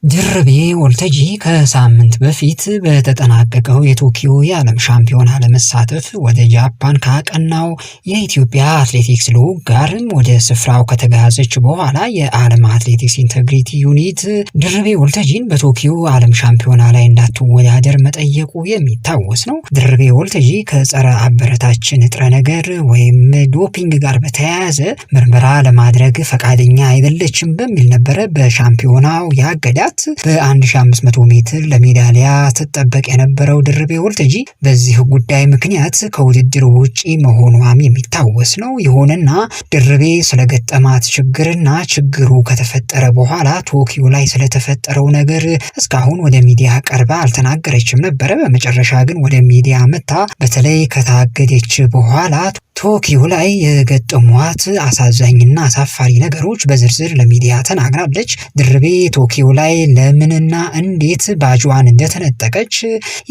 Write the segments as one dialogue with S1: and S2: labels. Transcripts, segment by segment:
S1: ድርቤ ወልተጂ ከሳምንት በፊት በተጠናቀቀው የቶኪዮ የዓለም ሻምፒዮና ለመሳተፍ ወደ ጃፓን ካቀናው የኢትዮጵያ አትሌቲክስ ልዑክ ጋርም ወደ ስፍራው ከተጋዘች በኋላ የዓለም አትሌቲክስ ኢንተግሪቲ ዩኒት ድርቤ ወልተጂን በቶኪዮ ዓለም ሻምፒዮና ላይ እንዳትወዳደር መጠየቁ የሚታወስ ነው። ድርቤ ወልተጂ ከጸረ አበረታች ንጥረ ነገር ወይም ዶፒንግ ጋር በተያያዘ ምርመራ ለማድረግ ፈቃደኛ አይደለችም በሚል ነበረ በሻምፒዮናው ያገዳት። በ1500 ሜትር ለሜዳሊያ ተጠበቅ የነበረው ድርቤ ወልተጂ በዚህ ጉዳይ ምክንያት ከውድድር ውጪ መሆኗም የሚታወስ ነው። ይሁንና ድርቤ ስለገጠማት ችግርና ችግሩ ከተፈጠረ በኋላ ቶኪዮ ላይ ስለተፈጠረው ነገር እስካሁን ወደ ሚዲያ ቀርባ አልተናገረችም ነበረ። በመጨረሻ ግን ወደ ሚዲያ መታ በተለይ ከታገደች በኋላ ቶኪዮ ላይ የገጠሟት አሳዛኝና አሳፋሪ ነገሮች በዝርዝር ለሚዲያ ተናግራለች። ድርቤ ቶኪዮ ላይ ለምንና እንዴት ባጇን እንደተነጠቀች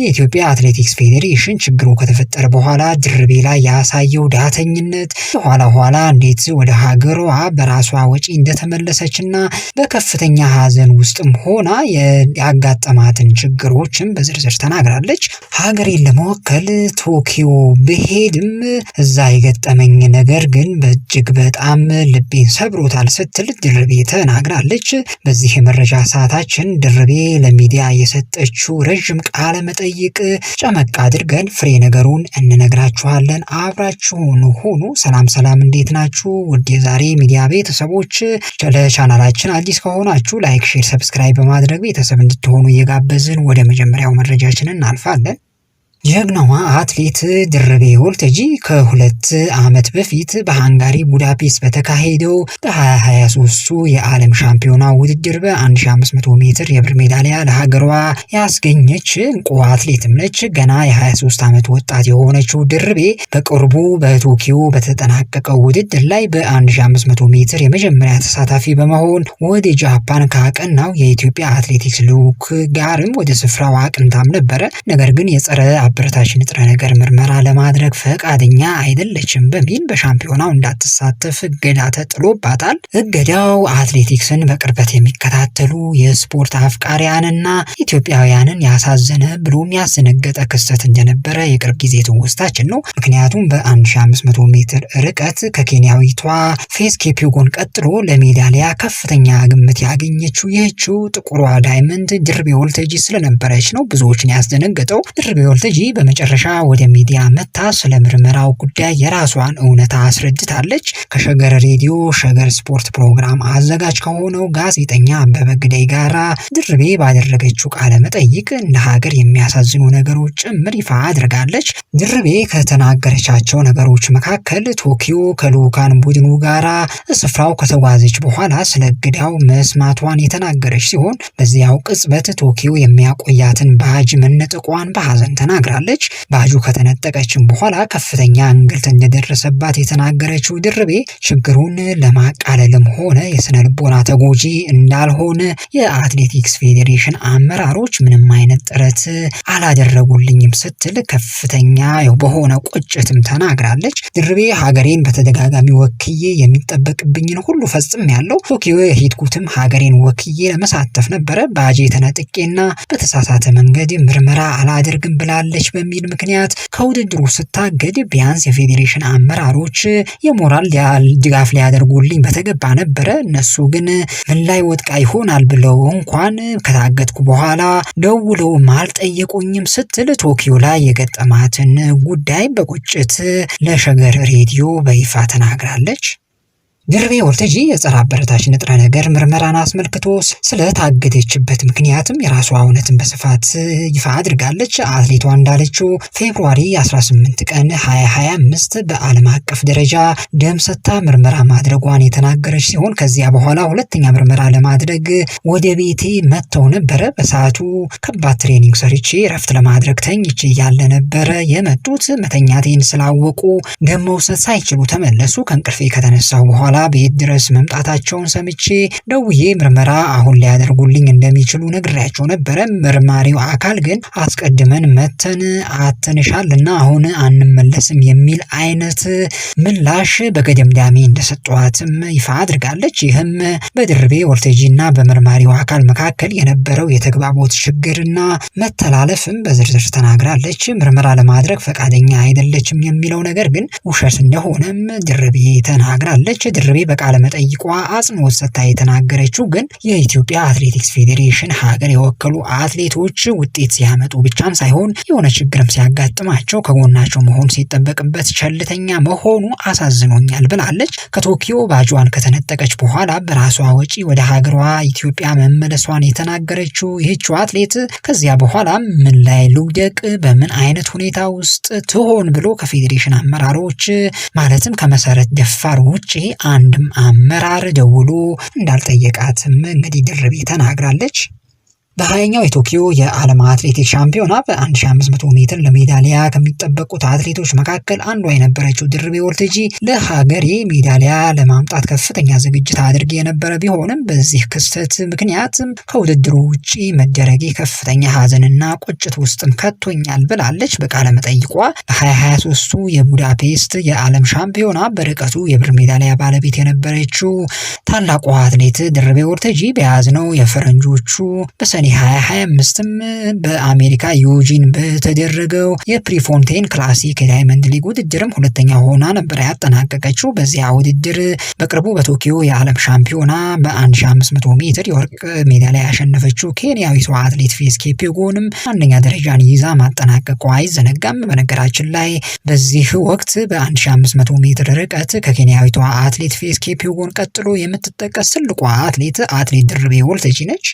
S1: የኢትዮጵያ አትሌቲክስ ፌዴሬሽን ችግሩ ከተፈጠረ በኋላ ድርቤ ላይ ያሳየው ዳተኝነት ኋላ እንዴት ወደ ሀገሯ በራሷ ወጪ እንደተመለሰችና በከፍተኛ ሀዘን ውስጥም ሆና ያጋጠማትን ችግሮችም በዝርዝር ተናግራለች። ሀገሬን ለመወከል ቶኪዮ ብሄድም እዛ የገጠመኝ ነገር ግን በእጅግ በጣም ልቤን ሰብሮታል ስትል ድርቤ ተናግራለች። በዚህ የመረጃ ሰዓታችን ድርቤ ለሚዲያ የሰጠችው ረዥም ቃለ መጠይቅ ጨመቅ አድርገን ፍሬ ነገሩን እንነግራችኋለን። አብራችሁን ሁኑ። ሰላም እንዴት ናችሁ? ውድ የዛሬ ሚዲያ ቤተሰቦች፣ ለቻናላችን አዲስ ከሆናችሁ ላይክ፣ ሼር፣ ሰብስክራይብ በማድረግ ቤተሰብ እንድትሆኑ እየጋበዝን ወደ መጀመሪያው መረጃችን እናልፋለን። ጀግናዋ አትሌት ድርቤ ወልተጂ ከ2 ዓመት በፊት በሃንጋሪ ቡዳፔስት በተካሄደው በ2023 የዓለም ሻምፒዮና ውድድር በ1500 ሜትር የብር ሜዳሊያ ለሀገሯ ያስገኘች እንቁ አትሌትም ነች። ገና የ23 ዓመት ወጣት የሆነችው ድርቤ በቅርቡ በቶኪዮ በተጠናቀቀው ውድድር ላይ በ1500 ሜትር የመጀመሪያ ተሳታፊ በመሆን ወደ ጃፓን ካቀናው የኢትዮጵያ አትሌቲክስ ልዑክ ጋርም ወደ ስፍራው አቅንታም ነበረ። ነገር ግን የጸረ አበረታች ንጥረ ነገር ምርመራ ለማድረግ ፈቃደኛ አይደለችም በሚል በሻምፒዮናው እንዳትሳተፍ እገዳ ተጥሎባታል። እገዳው አትሌቲክስን በቅርበት የሚከታተሉ የስፖርት አፍቃሪያንና ኢትዮጵያውያንን ያሳዘነ ብሎም ያስደነገጠ ክስተት እንደነበረ የቅርብ ጊዜ ትውስታችን ነው። ምክንያቱም በ1500 ሜትር ርቀት ከኬንያዊቷ ፌዝ ኬፒጎን ቀጥሎ ለሜዳሊያ ከፍተኛ ግምት ያገኘችው ይህችው ጥቁሯ ዳይመንድ ድርቤ ወልተጂ ስለነበረች ነው ብዙዎችን ያስደነገጠው። ድርቤ ወልተጂ በመጨረሻ ወደ ሚዲያ መታ ስለ ምርመራው ጉዳይ የራሷን እውነታ አስረድታለች። ከሸገር ሬዲዮ ሸገር ስፖርት ፕሮግራም አዘጋጅ ከሆነው ጋዜጠኛ አበበ ግደይ ጋራ ድርቤ ባደረገችው ቃለ መጠይቅ እንደ ሀገር የሚያሳዝኑ ነገሮች ጭምር ይፋ አድርጋለች። ድርቤ ከተናገረቻቸው ነገሮች መካከል ቶኪዮ ከልዑካን ቡድኑ ጋራ ስፍራው ከተጓዘች በኋላ ስለ እገዳው መስማቷን የተናገረች ሲሆን በዚያው ቅጽበት ቶኪዮ የሚያቆያትን ባጅ መነጠቋን በሀዘን ተናግራለች። ባጁ ከተነጠቀችም በኋላ ከፍተኛ እንግልት እንደደረሰባት የተናገረችው ድርቤ ችግሩን ለማቃለልም ሆነ የስነ ልቦና ተጎጂ እንዳልሆነ የአትሌቲክስ ፌዴሬሽን አመራሮች ምንም አይነት ጥረት አላደረጉልኝም ስትል ከፍተኛ በሆነ ቁጭትም ተናግራለች። ድርቤ ሀገሬን በተደጋጋሚ ወክዬ የሚጠበቅብኝን ሁሉ ፈጽሜያለሁ። ቶኪዮ የሄድኩትም ሀገሬን ወክዬ ለመሳተፍ ነበረ። ባጄ ተነጥቄና በተሳሳተ መንገድ ምርመራ አላደርግም ብላለች በሚል ምክንያት ከውድድሩ ስታገድ ቢያንስ የፌዴሬሽን አመራሮች የሞራል ድጋፍ ሊያደርጉልኝ በተገባ ነበረ። እነሱ ግን ምን ላይ ወድቃ ይሆናል ብለው እንኳን ከታገድኩ በኋላ ደውለው አልጠየቁኝም ስትል ቶኪዮ ላይ የገጠማትን ጉዳይ በቁጭት ለሸገር ሬዲዮ በይፋ ተናግራለች። ድርቤ ወልተጂ የጸረ አበረታች ንጥረ ነገር ምርመራን አስመልክቶ ስለታገደችበት ምክንያትም የራሷ እውነትን በስፋት ይፋ አድርጋለች። አትሌቷ እንዳለችው ፌብሩዋሪ 18 ቀን 2025 በዓለም አቀፍ ደረጃ ደም ሰጥታ ምርመራ ማድረጓን የተናገረች ሲሆን ከዚያ በኋላ ሁለተኛ ምርመራ ለማድረግ ወደ ቤቴ መጥተው ነበረ። በሰዓቱ ከባድ ትሬኒንግ ሰርቼ ረፍት ለማድረግ ተኝቼ ያለ ነበረ የመጡት። መተኛቴን ስላወቁ ደም መውሰድ ሳይችሉ ተመለሱ። ከእንቅልፌ ከተነሳሁ በኋላ ቤት ድረስ መምጣታቸውን ሰምቼ ደውዬ ምርመራ አሁን ሊያደርጉልኝ እንደሚችሉ ነግሬያቸው ነበረ። መርማሪው አካል ግን አስቀድመን መተን አተንሻልና አሁን አንመለስም የሚል አይነት ምላሽ በገደምዳሜ እንደሰጧትም ይፋ አድርጋለች። ይህም በድርቤ ወልተጂና በመርማሪው አካል መካከል የነበረው የተግባቦት ችግርና መተላለፍም በዝርዝር ተናግራለች። ምርመራ ለማድረግ ፈቃደኛ አይደለችም የሚለው ነገር ግን ውሸት እንደሆነም ድርቤ ተናግራለች። ድርቤ በቃለ መጠይቋ አጽንኦት ሰጥታ የተናገረችው ግን የኢትዮጵያ አትሌቲክስ ፌዴሬሽን ሀገር የወከሉ አትሌቶች ውጤት ሲያመጡ ብቻም ሳይሆን የሆነ ችግርም ሲያጋጥማቸው ከጎናቸው መሆን ሲጠበቅበት ቸልተኛ መሆኑ አሳዝኖኛል ብላለች። ከቶኪዮ ባጇን ከተነጠቀች በኋላ በራሷ ወጪ ወደ ሀገሯ ኢትዮጵያ መመለሷን የተናገረችው ይህችው አትሌት ከዚያ በኋላ ምን ላይ ልውደቅ፣ በምን አይነት ሁኔታ ውስጥ ትሆን ብሎ ከፌዴሬሽን አመራሮች ማለትም ከመሰረት ደፋር ውጪ አንድም አመራር ደውሎ እንዳልጠየቃትም እንግዲህ ድርቤ ተናግራለች። በ20ኛው የቶኪዮ የዓለም አትሌቲክስ ሻምፒዮና በ1500 ሜትር ለሜዳሊያ ከሚጠበቁት አትሌቶች መካከል አንዷ የነበረችው ድርቤ ወልተጂ ለሀገሬ ሜዳሊያ ለማምጣት ከፍተኛ ዝግጅት አድርጌ የነበረ ቢሆንም በዚህ ክስተት ምክንያት ከውድድሩ ውጪ መደረጌ ከፍተኛ ሀዘንና ቁጭት ውስጥም ከቶኛል ብላለች። በቃለ መጠይቋ በ2023ቱ የቡዳፔስት የዓለም ሻምፒዮና በርቀቱ የብር ሜዳሊያ ባለቤት የነበረችው ታላቋ አትሌት ድርቤ ወልተጂ በያዝነው የፈረንጆቹ በሰኔ 2025ም በአሜሪካ ዩጂን በተደረገው የፕሪፎንቴን ክላሲክ የዳይመንድ ሊግ ውድድርም ሁለተኛ ሆና ነበር ያጠናቀቀችው። በዚያ ውድድር በቅርቡ በቶኪዮ የዓለም ሻምፒዮና በ1500 ሜትር የወርቅ ሜዳሊያ ያሸነፈችው ኬንያዊቷ አትሌት ፌዝ ኬፒጎንም አንደኛ ደረጃን ይዛ ማጠናቀቋ አይዘነጋም። በነገራችን ላይ በዚህ ወቅት በ1500 ሜትር ርቀት ከኬንያዊቷ አትሌት ፌዝ ኬፒጎን ቀጥሎ የምትጠቀስ ትልቋ አትሌት ድርቤ ወልተጂ ነች።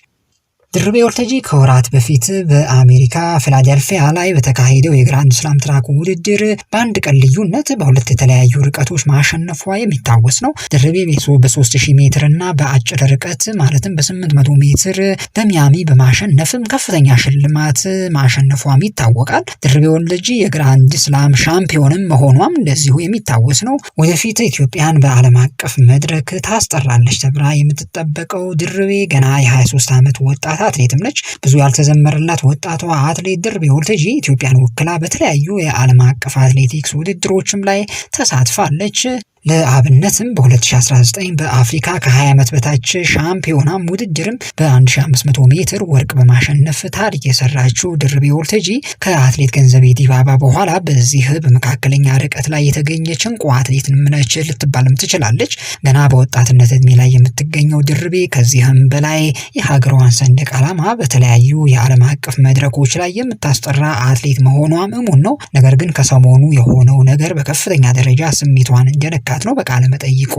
S1: ድርቤ ወልተጂ ከወራት በፊት በአሜሪካ ፊላዴልፊያ ላይ በተካሄደው የግራንድ ስላም ትራክ ውድድር በአንድ ቀን ልዩነት በሁለት የተለያዩ ርቀቶች ማሸነፏ የሚታወስ ነው። ድርቤ በ3000 ሜትር እና በአጭር ርቀት ማለትም በ800 ሜትር በሚያሚ በማሸነፍም ከፍተኛ ሽልማት ማሸነፏም ይታወቃል። ድርቤ ወልተጂ የግራንድ ስላም ሻምፒዮንም መሆኗም እንደዚሁ የሚታወስ ነው። ወደፊት ኢትዮጵያን በዓለም አቀፍ መድረክ ታስጠራለች ተብላ የምትጠበቀው ድርቤ ገና የ23 ዓመት ወጣት አትሌትም ነች። ብዙ ያልተዘመረላት ወጣቷ አትሌት ድርቤ ወልተጂ ኢትዮጵያን ወክላ በተለያዩ የዓለም አቀፍ አትሌቲክስ ውድድሮችም ላይ ተሳትፋለች። ለአብነትም በ2019 በአፍሪካ ከ20 ዓመት በታች ሻምፒዮናም ውድድርም በ1500 ሜትር ወርቅ በማሸነፍ ታሪክ የሰራችው ድርቤ ወልተጂ ከአትሌት ገንዘቤ ዲባባ በኋላ በዚህ በመካከለኛ ርቀት ላይ የተገኘች እንቁ አትሌት ነች ልትባልም ትችላለች። ገና በወጣትነት እድሜ ላይ የምትገኘው ድርቤ ከዚህም በላይ የሀገሯን ሰንደቅ ዓላማ በተለያዩ የዓለም አቀፍ መድረኮች ላይ የምታስጠራ አትሌት መሆኗም እሙን ነው። ነገር ግን ከሰሞኑ የሆነው ነገር በከፍተኛ ደረጃ ስሜቷን እንደነካ ነው በቃለ መጠይቋ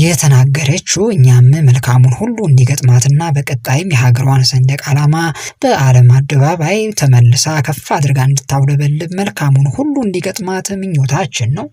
S1: የተናገረችው። እኛም መልካሙን ሁሉ እንዲገጥማትና በቀጣይም የሀገሯን ሰንደቅ ዓላማ በዓለም አደባባይ ተመልሳ ከፍ አድርጋ እንድታውለበልብ መልካሙን ሁሉ እንዲገጥማት ምኞታችን ነው።